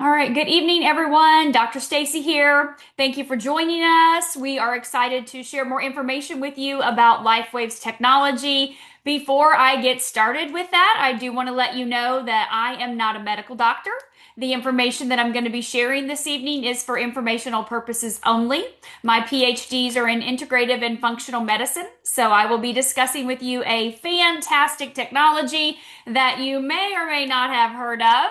All right, good evening, everyone. Dr. Staci here. Thank you for joining us. We are excited to share more information with you about LifeWave's technology. Before I get started with that, I do want to let you know that I am not a medical doctor. The information that I'm going to be sharing this evening is for informational purposes only. My PhDs are in integrative and functional medicine, so I will be discussing with you a fantastic technology that you may or may not have heard of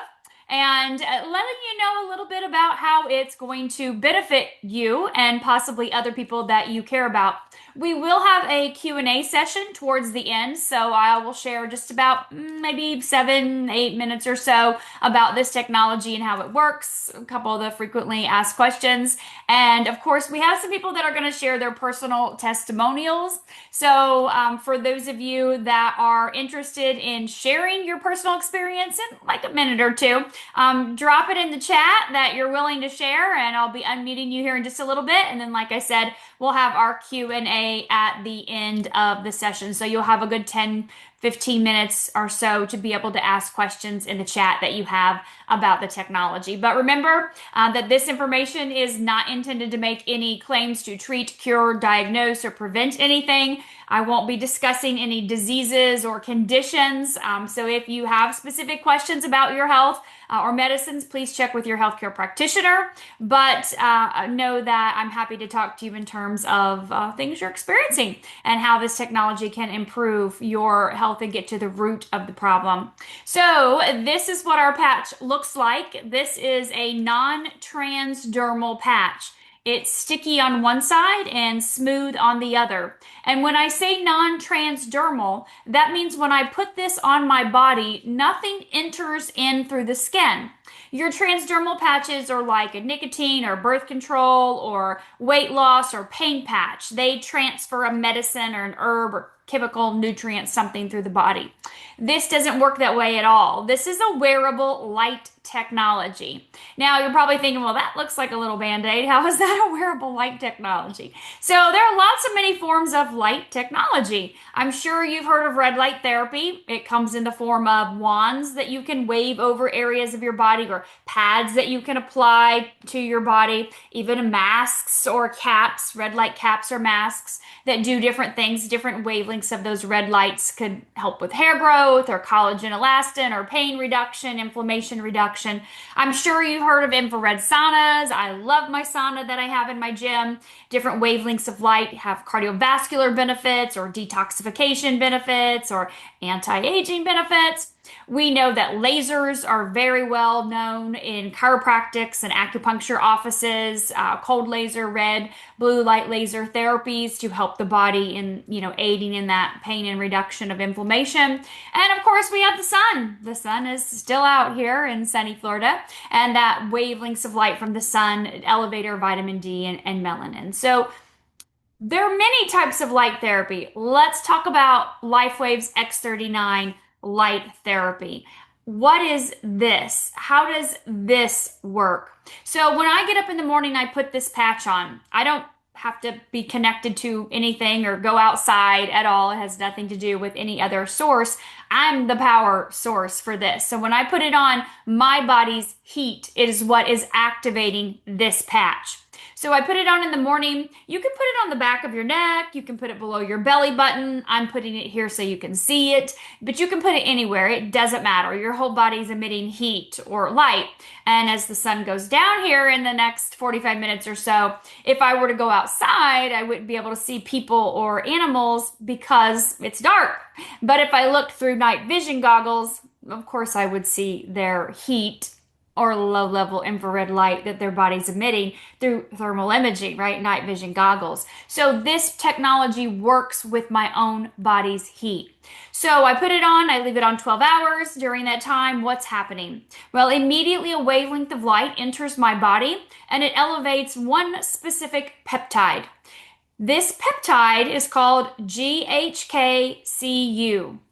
and letting you know a little bit about how it's going to benefit you and possibly other people that you care about. We will have a Q&A session towards the end, so I will share just about maybe 7, 8 minutes or so about this technology and how it works, a couple of the frequently asked questions, and of course we have some people that are going to share their personal testimonials. So for those of you that are interested in sharing your personal experience in like a minute or two, drop it in the chat that you're willing to share, and I'll be unmuting you here in just a little bit. And then, like I said, we'll have our Q&A at the end of the session. So you'll have a good 10-15 minutes or so to be able to ask questions in the chat that you have about the technology. But remember that this information is not intended to make any claims to treat, cure, diagnose, or prevent anything. I won't be discussing any diseases or conditions. So if you have specific questions about your health or medicines, please check with your healthcare practitioner. But know that I'm happy to talk to you in terms of things you're experiencing and how this technology can improve your health and get to the root of the problem. So this is what our patch looks like. This is a non-transdermal patch. It's sticky on one side and smooth on the other. And when I say non-transdermal, that means when I put this on my body, nothing enters in through the skin. Your transdermal patches are like a nicotine or birth control or weight loss or pain patch. They transfer a medicine or an herb or chemical nutrient, something through the body. This doesn't work that way at all. This is a wearable light technology. Now you're probably thinking, well, that looks like a little band-aid. How is that a wearable light technology? So there are lots of many forms of light technology. I'm sure you've heard of red light therapy. It comes in the form of wands that you can wave over areas of your body or pads that you can apply to your body, even masks or caps, red light caps or masks that do different things. Different wavelengths of those red lights could help with hair growth or collagen elastin or pain reduction, inflammation reduction. I'm sure you've heard of infrared saunas. I love my sauna that I have in my gym. Different wavelengths of light have cardiovascular benefits or detoxification benefits or anti-aging benefits. We know that lasers are very well known in chiropractics and acupuncture offices, cold laser, red, blue light laser therapies to help the body in, aiding in that pain and reduction of inflammation. And of course, we have the sun. The sun is still out here in sunny Florida, and that wavelengths of light from the sun elevate our vitamin D and melanin. So there are many types of light therapy. Let's talk about LifeWave's X39 light therapy. What is this? How does this work? So when I get up in the morning, I put this patch on. I don't have to be connected to anything or go outside at all. It has nothing to do with any other source. I'm the power source for this. So when I put it on, my body's heat is what is activating this patch. So I put it on in the morning. You can put it on the back of your neck. You can put it below your belly button. I'm putting it here so you can see it, but you can put it anywhere. It doesn't matter. Your whole body's emitting heat or light. And as the sun goes down here in the next 45 minutes or so, if I were to go outside, I wouldn't be able to see people or animals because it's dark. But if I looked through night vision goggles, of course I would see their heat or low-level infrared light that their body's emitting through thermal imaging, right? Night vision goggles. So this technology works with my own body's heat. So I put it on, I leave it on 12 hours. During that time, what's happening? Well, immediately a wavelength of light enters my body and it elevates one specific peptide. This peptide is called GHK-Cu,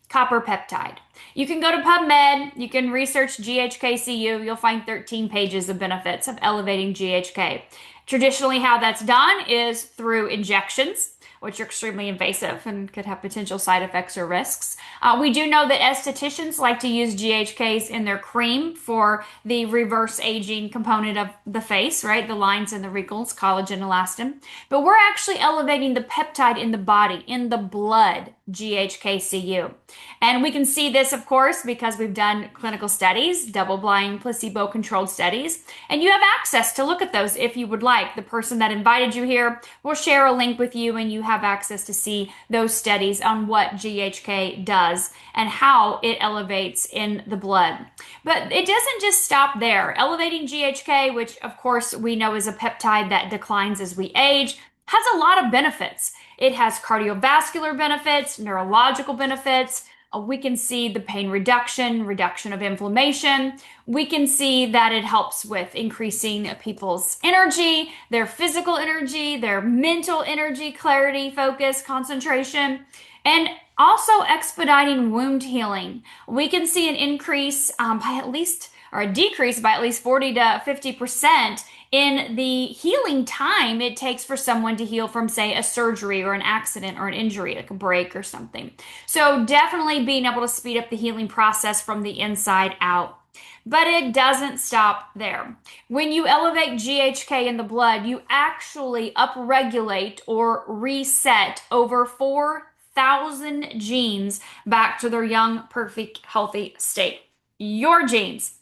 copper peptide. You can go to PubMed, you can research GHK-Cu, you'll find 13 pages of benefits of elevating GHK. Traditionally, how that's done is through injections. which are extremely invasive and could have potential side effects or risks. We do know that estheticians like to use GHKs in their cream for the reverse aging component of the face, right? The lines and the wrinkles, collagen, elastin. But we're actually elevating the peptide in the body, in the blood, GHK-Cu. And we can see this, of course, because we've done clinical studies, double-blind, placebo-controlled studies, and you have access to look at those if you would like. The person that invited you here will share a link with you, and you have access to see those studies on what GHK does and how it elevates in the blood. But it doesn't just stop there. Elevating GHK, which of course we know is a peptide that declines as we age, has a lot of benefits. It has cardiovascular benefits, neurological benefits. We can see the pain reduction of inflammation. We can see that it helps with increasing people's energy, their physical energy, their mental energy, clarity, focus, concentration, and also expediting wound healing. We can see an increase by at least, or a decrease by at least 40 to 50% in the healing time it takes for someone to heal from, say, a surgery or an accident or an injury, like a break or something. So definitely being able to speed up the healing process from the inside out. But it doesn't stop there. When you elevate GHK in the blood, you actually upregulate or reset over 4,000 genes back to their young, perfect, healthy state. Your genes.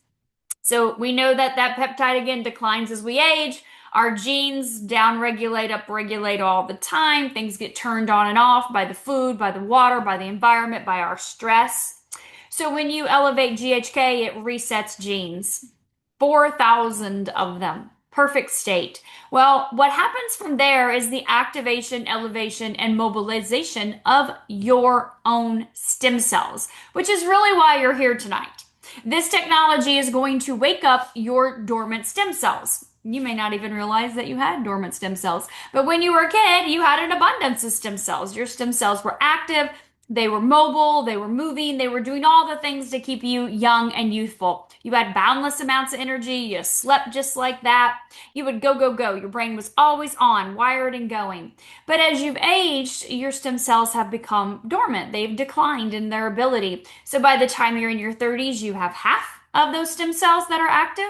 So we know that that peptide again declines as we age. Our genes downregulate, upregulate all the time. Things get turned on and off by the food, by the water, by the environment, by our stress. So when you elevate GHK, it resets genes. 4,000 of them. Perfect state. Well, what happens from there is the activation, elevation, and mobilization of your own stem cells, which is really why you're here tonight. This technology is going to wake up your dormant stem cells. You may not even realize that you had dormant stem cells, but when you were a kid, you had an abundance of stem cells. Your stem cells were active, they were mobile, they were moving, they were doing all the things to keep you young and youthful. You had boundless amounts of energy, you slept just like that. You would go, go, go. Your brain was always on, wired and going. But as you've aged, your stem cells have become dormant. They've declined in their ability. So by the time you're in your 30s, you have half of those stem cells that are active.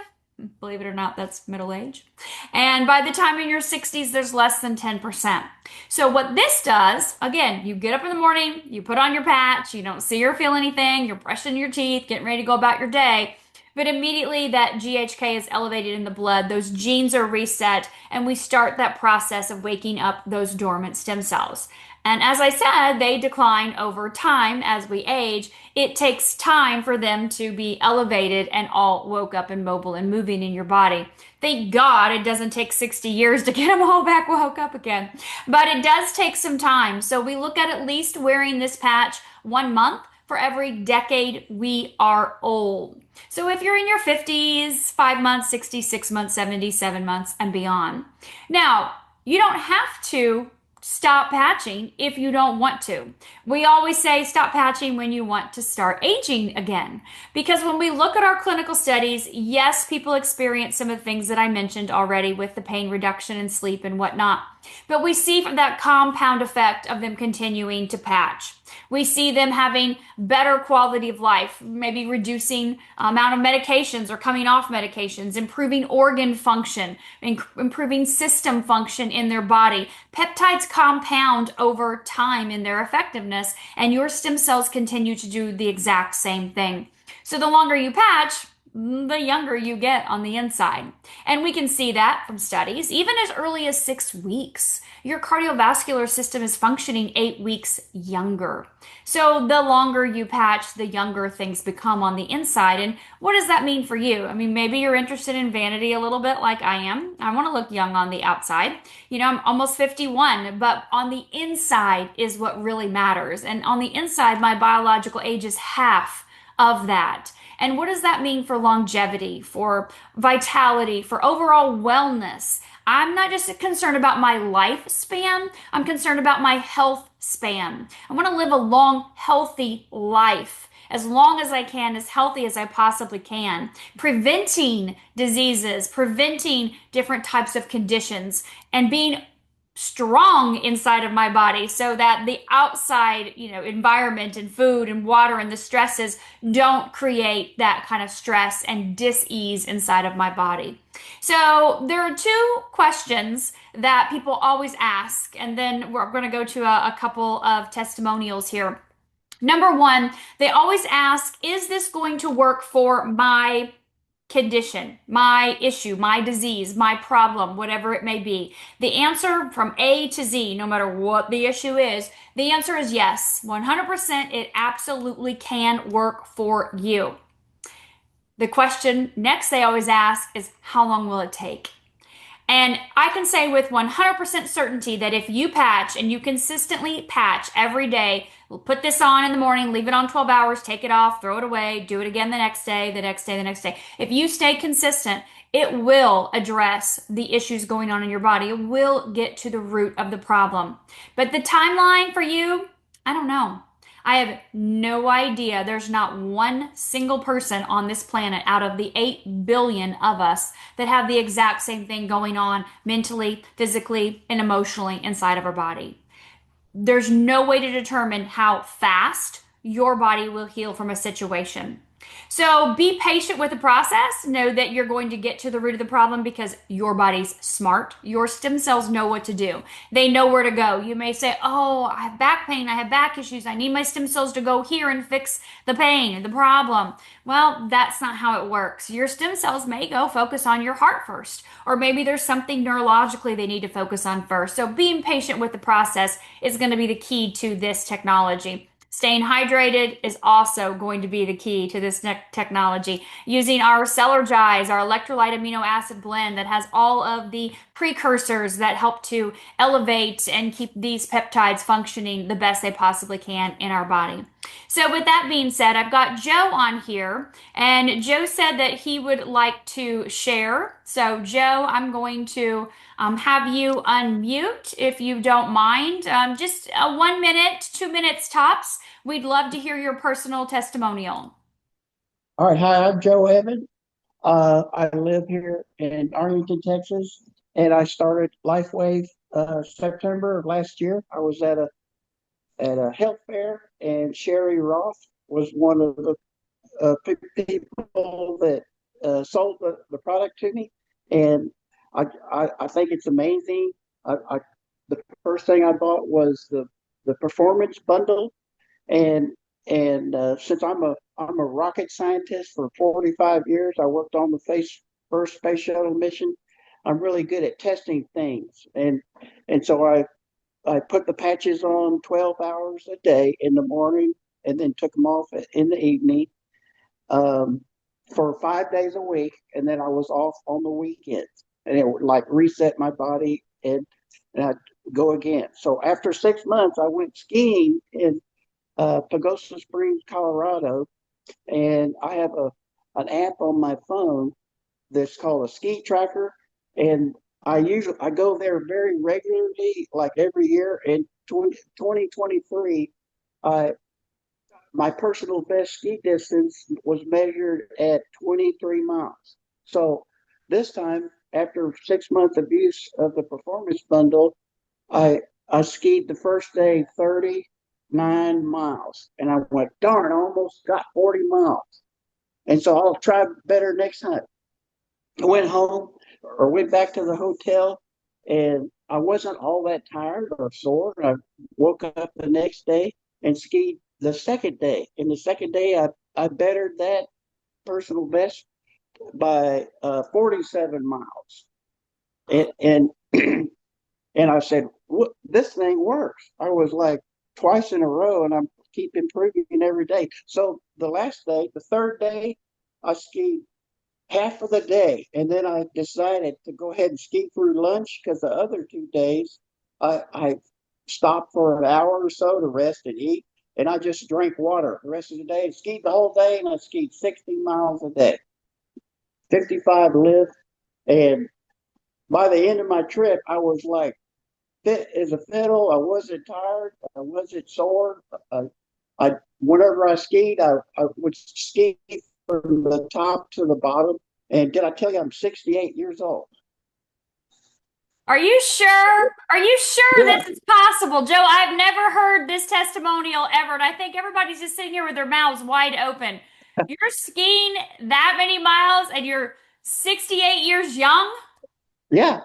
Believe it or not, that's middle age. And by the time in your 60s, there's less than 10%. So what this does, again, you get up in the morning, you put on your patch, you don't see or feel anything, you're brushing your teeth, getting ready to go about your day. But immediately that GHK is elevated in the blood, those genes are reset, and we start that process of waking up those dormant stem cells. And as I said, they decline over time as we age. It takes time for them to be elevated and all woke up and mobile and moving in your body. Thank God it doesn't take 60 years to get them all back woke up again. But it does take some time. So we look at least wearing this patch 1 month for every decade we are old. So if you're in your 50s, 5 months, 66 months, 77 months, and beyond. Now, you don't have to stop patching if you don't want to. We always say stop patching when you want to start aging again. Because when we look at our clinical studies, yes, people experience some of the things that I mentioned already with the pain reduction and sleep and whatnot. But we see that compound effect of them continuing to patch. We see them having better quality of life, maybe reducing amount of medications or coming off medications, improving organ function, improving system function in their body. Peptides compound over time in their effectiveness, and your stem cells continue to do the exact same thing. So the longer you patch, the younger you get on the inside. And we can see that from studies. Even as early as 6 weeks, your cardiovascular system is functioning 8 weeks younger. So the longer you patch, the younger things become on the inside. And what does that mean for you? I mean, maybe you're interested in vanity a little bit like I am. I want to look young on the outside. You know, I'm almost 51, but on the inside is what really matters. And on the inside, my biological age is half of that. And what does that mean for longevity, for vitality, for overall wellness? I'm not just concerned about my lifespan, I'm concerned about my health span. I want to live a long, healthy life as long as I can, as healthy as I possibly can, preventing diseases, preventing different types of conditions, and being strong inside of my body so that the outside, environment and food and water and the stresses don't create that kind of stress and dis-ease inside of my body. So there are two questions that people always ask, and then we're going to go to a couple of testimonials here. Number one, they always ask, is this going to work for my condition, my issue, my disease, my problem, whatever it may be? The answer from A to Z, no matter what the issue is, the answer is yes. 100% it absolutely can work for you. The question next they always ask is, how long will it take? And I can say with 100% certainty that if you patch and you consistently patch every day, put this on in the morning, leave it on 12 hours, take it off, throw it away, do it again the next day, the next day, the next day. If you stay consistent, it will address the issues going on in your body. It will get to the root of the problem. But the timeline for you, I don't know. I have no idea. There's not one single person on this planet out of the 8 billion of us that have the exact same thing going on mentally, physically, and emotionally inside of our body. There's no way to determine how fast your body will heal from a situation. So be patient with the process. Know that you're going to get to the root of the problem because your body's smart. Your stem cells know what to do. They know where to go. You may say, oh, I have back pain. I have back issues. I need my stem cells to go here and fix the pain, the problem. Well, that's not how it works. Your stem cells may go focus on your heart first, or maybe there's something neurologically they need to focus on first. So being patient with the process is going to be the key to this technology. Staying hydrated is also going to be the key to this technology. Using our Celergize, our electrolyte amino acid blend that has all of the precursors that help to elevate and keep these peptides functioning the best they possibly can in our body. So with that being said, I've got Joe on here, and Joe said that he would like to share. So Joe, I'm going to have you unmute if you don't mind. Just 1 minute, 2 minutes tops. We'd love to hear your personal testimonial. All right. Hi, I'm Joe Evan. I live here in Arlington, Texas, and I started LifeWave September of last year. I was at a health fair, and Sherry Roth was one of the people that sold the product to me, and I think it's amazing. The first thing I bought was the performance bundle, and since I'm a rocket scientist for 45 years, I worked on the first space shuttle mission. I'm really good at testing things, and so I put the patches on 12 hours a day in the morning, and then took them off in the evening, um, for 5 days a week, and then I was off on the weekends, and it would like reset my body, and I'd go again. So after 6 months, I went skiing in Pagosa Springs, Colorado, and I have an app on my phone that's called a ski tracker, and I go there very regularly, like every year. In 2023, I my personal best ski distance was measured at 23 miles. So this time, after 6 months of use of the performance bundle, I I skied the first day 39 miles, and I went, darn, I almost got 40 miles. And so I'll try better next time. I went home or went back to the hotel, and I wasn't all that tired or sore. I woke up the next day and skied the second day. And the second day, I bettered that personal best by 47 miles. And and I said, this thing works. I was like twice in a row, and I keep improving every day. So the last day, the third day, I skied half of the day, and then I decided to go ahead and ski through lunch, because the other 2 days I stopped for an hour or so to rest and eat, and I just drank water the rest of the day. Skied the whole day, and I skied 60 miles a day, 55 lift, and by the end of my trip, I was like fit as a fiddle. I wasn't tired. I wasn't sore. Whenever I skied, I would ski from the top to the bottom. And did I tell you I'm 68 years old? Are you sure? Are you sure Yeah, this is possible, Joe? I've never heard this testimonial ever, and I think everybody's just sitting here with their mouths wide open. You're skiing that many miles and you're 68 years young? yeah.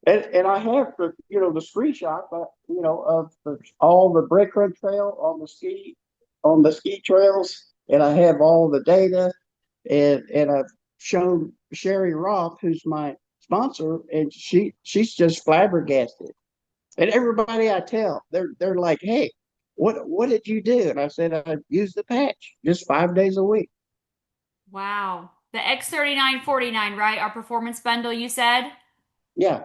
And I have the screenshot, of all the brake run trail on the ski trails, and I have all the data, and I've shown Sherry Roth, who's my sponsor, and she's just flabbergasted. And everybody I tell, they're like, "Hey, what did you do?" And I said, "I used the patch just 5 days a week." Wow. The X3949, right? Our performance bundle, you said? Yeah,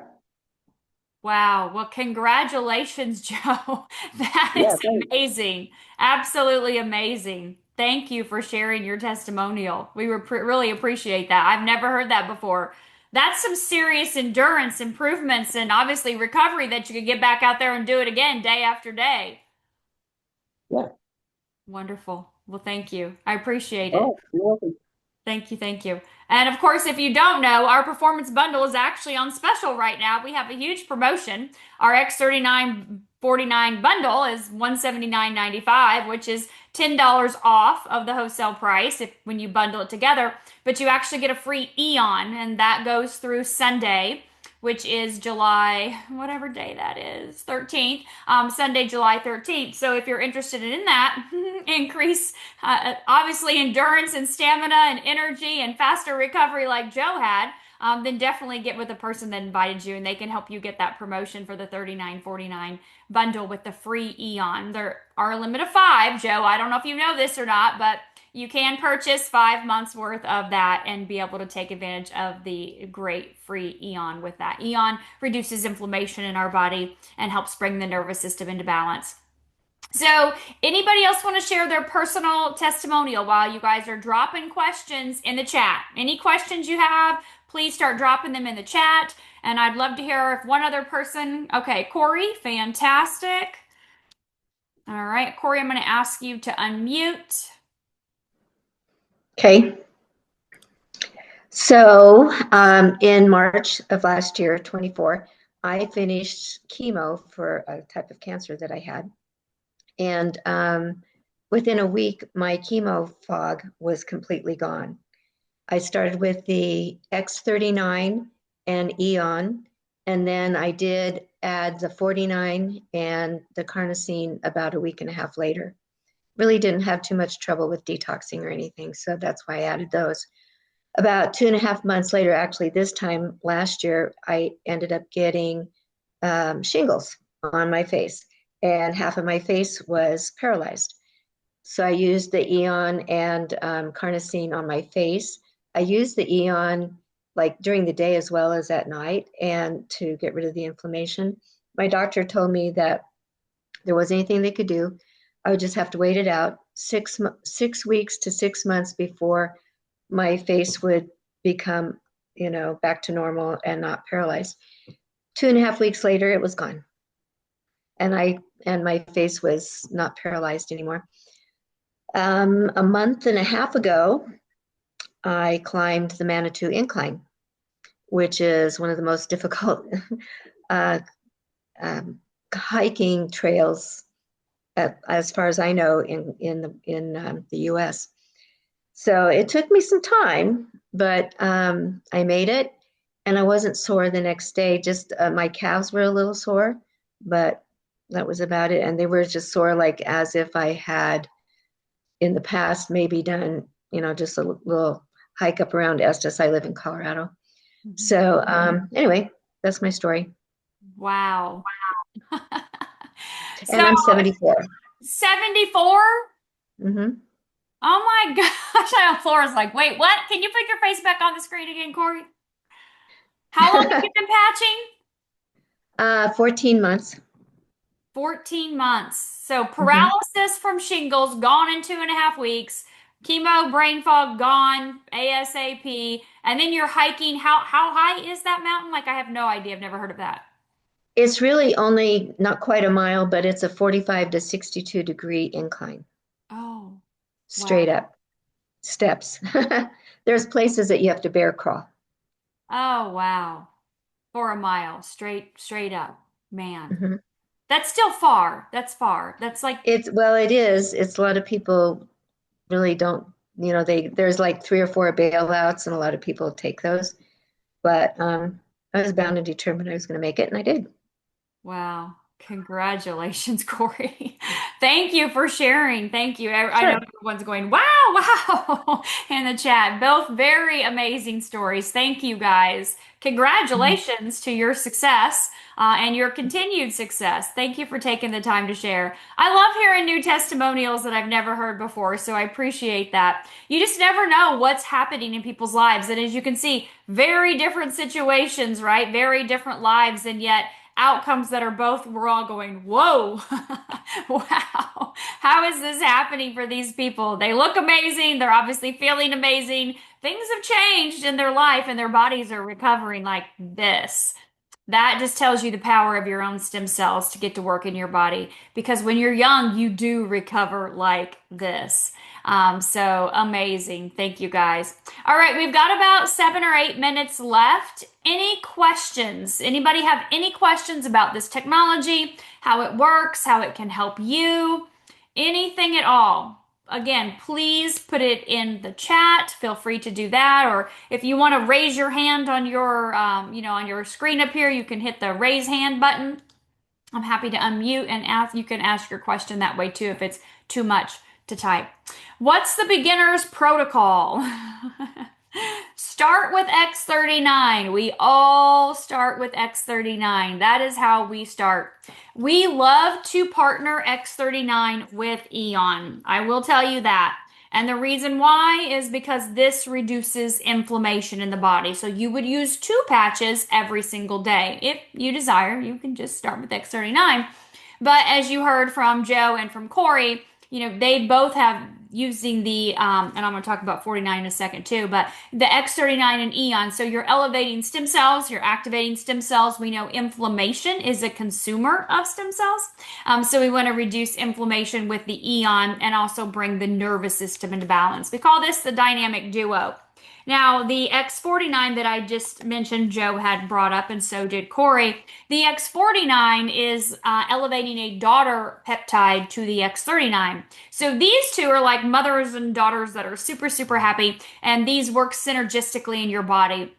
Wow. Well, congratulations, Joe. That yeah, is amazing. Absolutely amazing. Thank you for sharing your testimonial. We really appreciate that. I've never heard that before. That's some serious endurance improvements and obviously recovery that you could get back out there and do it again day after day. yeah. Wonderful. Well, thank you. I appreciate it. Oh, you're welcome. Thank you, thank you. And of course, if you don't know, our performance bundle is actually on special right now. We have a huge promotion. Our X3949 bundle is $179.95, which is $10 off of the wholesale price if when you bundle it together. But you actually get a free Eon, and that goes through Sunday, which is July, whatever day that is, 13th, Sunday, July 13th. So if you're interested in that, increase obviously endurance and stamina and energy and faster recovery like Joe had, then definitely get with the person that invited you and they can help you get that promotion for the 39.49 bundle with the free Eon. There are a limit of five, Joe. I don't know if you know this or not, but you can purchase 5 months worth of that and be able to take advantage of the great free Eon with that. Eon reduces inflammation in our body and helps bring the nervous system into balance. So, anybody else want to share their personal testimonial while you guys are dropping questions in the chat? Any questions you have, please start dropping them in the chat. And I'd love to hear if one other person. Okay, Corey, fantastic. All right, Corey, I'm going to ask you to unmute. Okay. So in March of last year, 24, I finished chemo for a type of cancer that I had. And within a week, my chemo fog was completely gone. I started with the X39 and Eon, and then I did add the 49 and the carnosine about a week and a half later. Really didn't have too much trouble with detoxing or anything, so that's why I added those. About 2.5 months later, actually, this time last year, I ended up getting shingles on my face, and half of my face was paralyzed. So I used the Eon and carnosine on my face. I used the Eon like during the day as well as at night, and to get rid of the inflammation. My doctor told me that there wasn't anything they could do. I would just have to wait it out 6 weeks to 6 months before my face would become, back to normal and not paralyzed. 2.5 weeks later, it was gone. And my face was not paralyzed anymore. A month and a half ago, I climbed the Manitou Incline, which is one of the most difficult uh, hiking trails, as far as I know, in the U.S. So it took me some time, but I made it, and I wasn't sore the next day. Just my calves were a little sore, but that was about it. And they were just sore, like as if I had in the past maybe done, just a little hike up around Estes. I live in Colorado. So anyway, that's my story. Wow. So, And I'm 74. 74? Mm-hmm. Oh my gosh. I know Flora's like, wait, what? Can you put your face back on the screen again, Corey? How long have you been patching? 14 months. 14 months. So Mm-hmm. paralysis from shingles gone in 2.5 weeks. Chemo, brain fog gone ASAP. And then you're hiking. How high is that mountain? Like I have no idea. I've never heard of that. It's really only not quite a mile, but it's a 45 to 62-degree incline, Oh, wow. straight up steps. There's places that you have to bear crawl. Oh, wow. For a mile, straight up. Man, Mhm. that's still far. That's far. That's like, Well, it is. It's a lot of people really don't, there's like 3 or 4 bailouts and a lot of people take those. But I was bound and determined I was going to make it, and I did. wow. Congratulations, Corey. Thank you for sharing. Thank you. I know Sure. everyone's going, wow, wow, in the chat. Both very amazing stories. Thank you, guys. Mhm. Congratulations to your success and your continued success. Thank you for taking the time to share. I love hearing new testimonials that I've never heard before, so I appreciate that. You just never know what's happening in people's lives. And as you can see, very different situations, right? Very different lives, and yet outcomes that are both, we're all going, whoa, wow, how is this happening for these people? They look amazing. They're obviously feeling amazing. Things have changed in their life and their bodies are recovering like this. That just tells you the power of your own stem cells to get to work in your body. Because when you're young, you do recover like this. So amazing. Thank you guys. All right, we've got about 7 or 8 minutes left. Any questions? Anybody have any questions about this technology, how it works, how it can help you? Anything at all? Again, please put it in the chat. Feel free to do that. Or if you want to raise your hand on your, on your screen up here, you can hit the raise hand button. I'm happy to unmute and ask. You can ask your question that way too if it's too much to type. What's the beginner's protocol? Start with X39. We all start with X39. That is how we start. We love to partner X39 with Eon. I will tell you that. And the reason why is because this reduces inflammation in the body. So you would use 2 patches every single day. If you desire, you can just start with X39. But as you heard from Joe and from Corey, they both have using the, and I'm going to talk about 49 in a second too, but the X39 and Eon. So you're elevating stem cells, you're activating stem cells. We know inflammation is a consumer of stem cells. So we want to reduce inflammation with the Eon and also bring the nervous system into balance. We call this the dynamic duo. Now, the X49 that I just mentioned, Joe had brought up, and so did Corey. The X49 is elevating a daughter peptide to the X39. So these two are like mothers and daughters that are super, super happy, and these work synergistically in your body.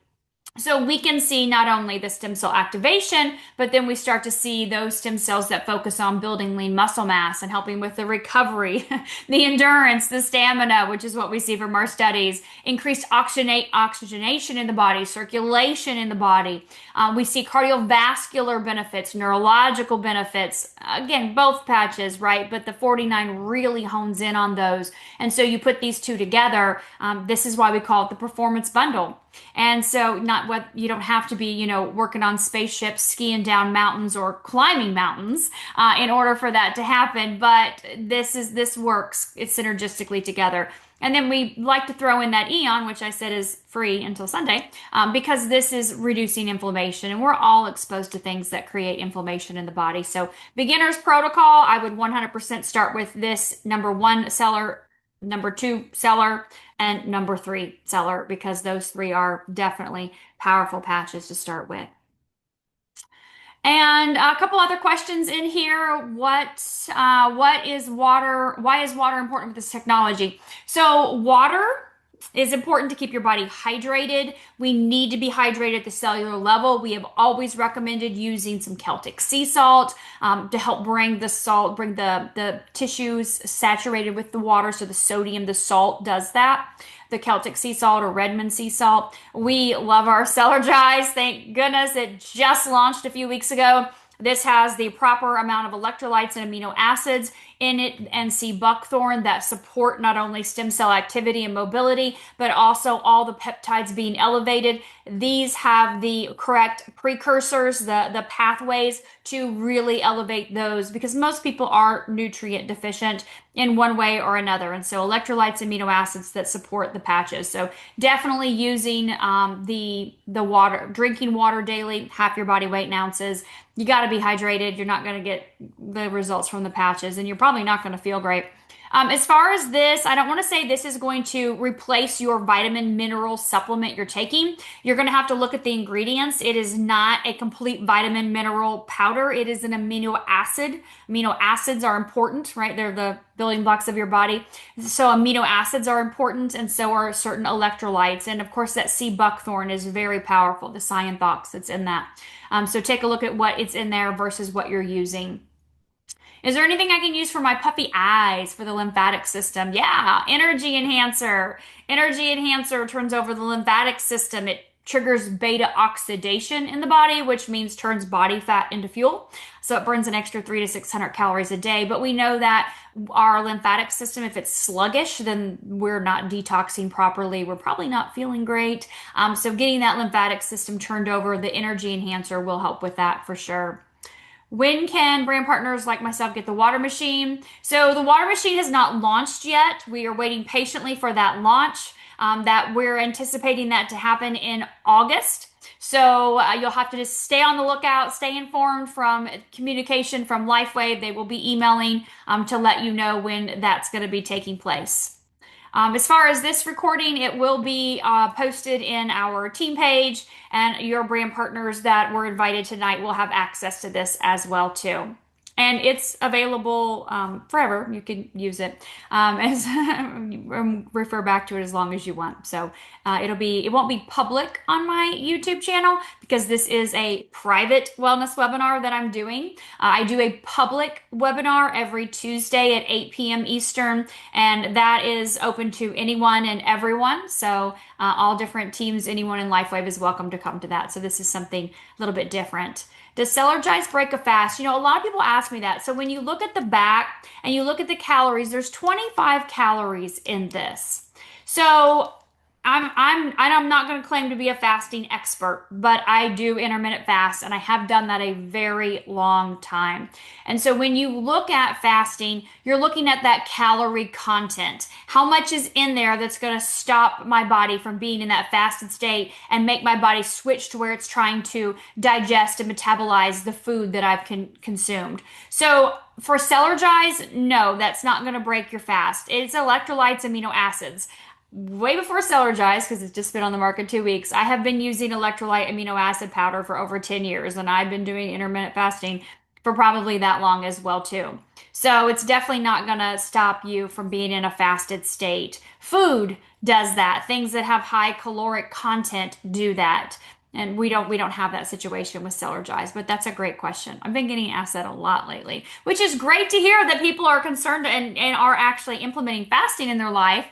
So we can see not only the stem cell activation, but then we start to see those stem cells that focus on building lean muscle mass and helping with the recovery, the endurance, the stamina, which is what we see from our studies, increased oxygenation in the body, circulation in the body. We see cardiovascular benefits, neurological benefits. Again, both patches, right? But the 49 really hones in on those. And so you put these two together. This is why we call it the performance bundle. And so not what you don't have to be, working on spaceships, skiing down mountains or climbing mountains in order for that to happen. But this works. It's synergistically together. And then we like to throw in that Eon, which I said is free until Sunday, because this is reducing inflammation. And we're all exposed to things that create inflammation in the body. So beginner's protocol, I would 100% start with this number 1 seller, number 2 seller, and number 3 seller, because those 3 are definitely powerful patches to start with. And a couple other questions in here. What is water? Why is water important with this technology? So water is important to keep your body hydrated. We need to be hydrated at the cellular level. We have always recommended using some Celtic sea salt to help bring the tissues saturated with the water. So the sodium, the salt does that. The Celtic sea salt or Redmond sea salt. We love our Celergize. Thank goodness it just launched a few weeks ago. This has the proper amount of electrolytes and amino acids in it and see buckthorn that support not only stem cell activity and mobility, but also all the peptides being elevated. These have the correct precursors, the pathways to really elevate those because most people are nutrient deficient in one way or another. And so electrolytes, amino acids that support the patches. So definitely using the water, drinking water daily, half your body weight in ounces. You got to be hydrated. You're not going to get the results from the patches, and you're probably not going to feel great. As far as this, I don't want to say this is going to replace your vitamin mineral supplement you're taking. You're going to have to look at the ingredients. It is not a complete vitamin mineral powder. It is an amino acid. Amino acids are important, right? They're the building blocks of your body. So amino acids are important, and so are certain electrolytes. And of course, that sea buckthorn is very powerful, the cyanothox that's in that. So take a look at what it's in there versus what you're using. Is there anything I can use for my puppy eyes for the lymphatic system? Yeah, energy enhancer. Energy enhancer turns over the lymphatic system. It triggers beta oxidation in the body, which means turns body fat into fuel. So it burns an extra 300 to 600 calories a day. But we know that our lymphatic system, if it's sluggish, then we're not detoxing properly. We're probably not feeling great. So getting that lymphatic system turned over, the energy enhancer will help with that for sure. When can brand partners like myself get the water machine? So the water machine has not launched yet. We are waiting patiently for that launch. That we're anticipating that to happen in August. So you'll have to just stay on the lookout, stay informed from communication from LifeWave. They will be emailing to let you know when that's going to be taking place. As far as this recording, it will be posted in our team page, and your brand partners that were invited tonight will have access to this as well too. And it's available forever. You can use it as refer back to it as long as you want. So it won't be public on my YouTube channel because this is a private wellness webinar that I'm doing. I do a public webinar every Tuesday at 8 p.m. Eastern, and that is open to anyone and everyone. So all different teams, anyone in LifeWave is welcome to come to that. So this is something a little bit different. Does Celergize break a fast? You know, a lot of people ask me that. So when you look at the back and you look at the calories, there's 25 calories in this. So I'm not going to claim to be a fasting expert, but I do intermittent fast and I have done that a very long time. And so when you look at fasting, you're looking at that calorie content. How much is in there that's going to stop my body from being in that fasted state and make my body switch to where it's trying to digest and metabolize the food that I've consumed. So for Celergize, no, that's not going to break your fast. It's electrolytes, amino acids. Way before Celergize, because it's just been on the market 2 weeks, I have been using electrolyte amino acid powder for over 10 years, and I've been doing intermittent fasting for probably that long as well too. So it's definitely not going to stop you from being in a fasted state. Food does that. Things that have high caloric content do that. And we don't have that situation with Celergize, but that's a great question. I've been getting asked that a lot lately, which is great to hear that people are concerned and are actually implementing fasting in their life.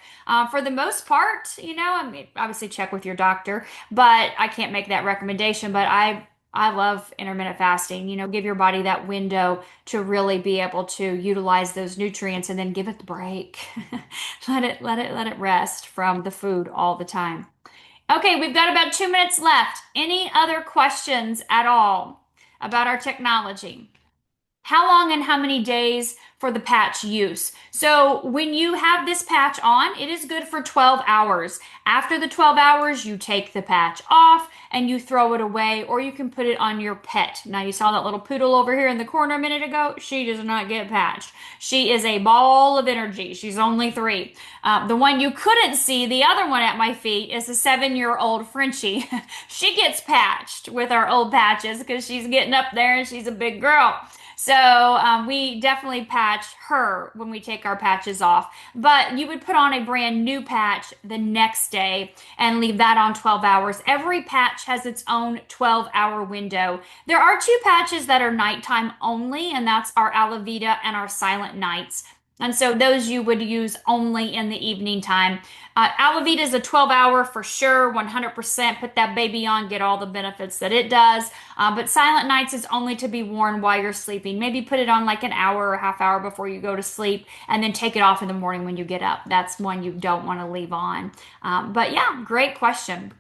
For the most part, you know, I mean, obviously check with your doctor, but I can't make that recommendation. But I love intermittent fasting. You know, give your body that window to really be able to utilize those nutrients and then give it the break. Let it rest from the food all the time. Okay, we've got about 2 minutes left. Any other questions at all about our technology? How long and how many days for the patch use? So when you have this patch on, it is good for 12 hours. After the 12 hours, you take the patch off and you throw it away, or you can put it on your pet. Now you saw that little poodle over here in the corner a minute ago. She does not get patched. She is a ball of energy. She's only 3. The one you couldn't see, the other one at my feet, is a 7-year-old Frenchie. She gets patched with our old patches because she's getting up there and she's a big girl. So we definitely patch her when we take our patches off. But you would put on a brand new patch the next day and leave that on 12 hours. Every patch has its own 12-hour window. There are 2 patches that are nighttime only, and that's our Alavita and our Silent Nights. And so those you would use only in the evening time. Alavita is a 12-hour for sure, 100%. Put that baby on, get all the benefits that it does. But Silent Nights is only to be worn while you're sleeping. Maybe put it on like an hour or a half hour before you go to sleep, and then take it off in the morning when you get up. That's one you don't want to leave on. But yeah, great question.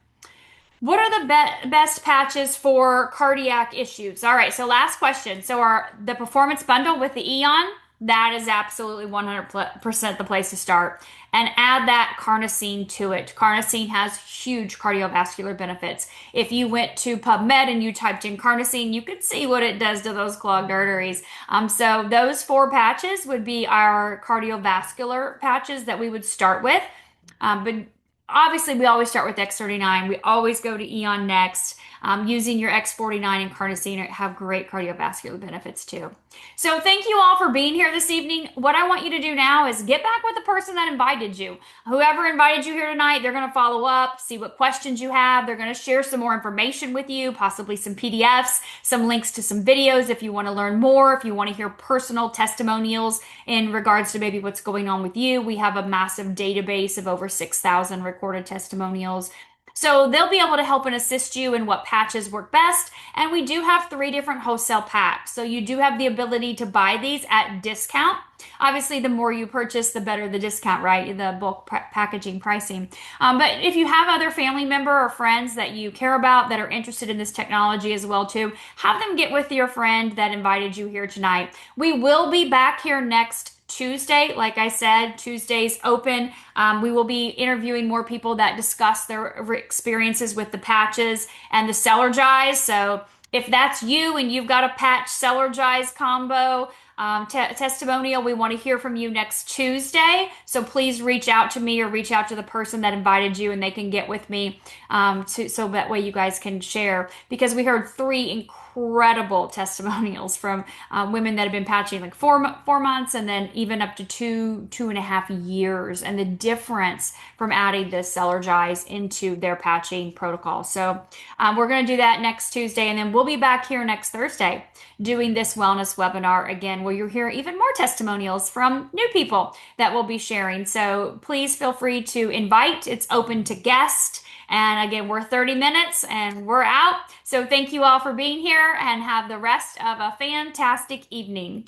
What are the best patches for cardiac issues? All right, so last question. So the Performance Bundle with the Eon, that is absolutely 100% the place to start. And add that carnosine to it. Carnosine has huge cardiovascular benefits. If you went to PubMed and you typed in carnosine, you could see what it does to those clogged arteries. So those four patches would be our cardiovascular patches that we would start with. But obviously, we always start with X39. We always go to Eon next. Using your X49 and carnosine have great cardiovascular benefits too. So thank you all for being here this evening. What I want you to do now is get back with the person that invited you. Whoever invited you here tonight, they're going to follow up, see what questions you have. They're going to share some more information with you, possibly some PDFs, some links to some videos if you want to learn more, if you want to hear personal testimonials in regards to maybe what's going on with you. We have a massive database of over 6,000 recorded testimonials. So they'll be able to help and assist you in what patches work best. And we do have 3 different wholesale packs. So you do have the ability to buy these at discount. Obviously, the more you purchase, the better the discount, right? The bulk packaging pricing. But if you have other family member or friends that you care about that are interested in this technology as well too, have them get with your friend that invited you here tonight. We will be back here next Tuesday. Like I said, Tuesday's open. We will be interviewing more people that discuss their experiences with the patches and the Celergize. So if that's you and you've got a patch Celergize combo testimonial, we want to hear from you next Tuesday. So please reach out to me or reach out to the person that invited you and they can get with me so that way you guys can share. Because we heard 3 incredible testimonials from women that have been patching like 4 months and then even up to 2.5 years, and the difference from adding this Celergize into their patching protocol. So we're going to do that next Tuesday, and then we'll be back here next Thursday doing this wellness webinar again, where you'll hear even more testimonials from new people that will be sharing. So please feel free to invite. It's open to guests. And again, we're 30 minutes and we're out. So thank you all for being here and have the rest of a fantastic evening.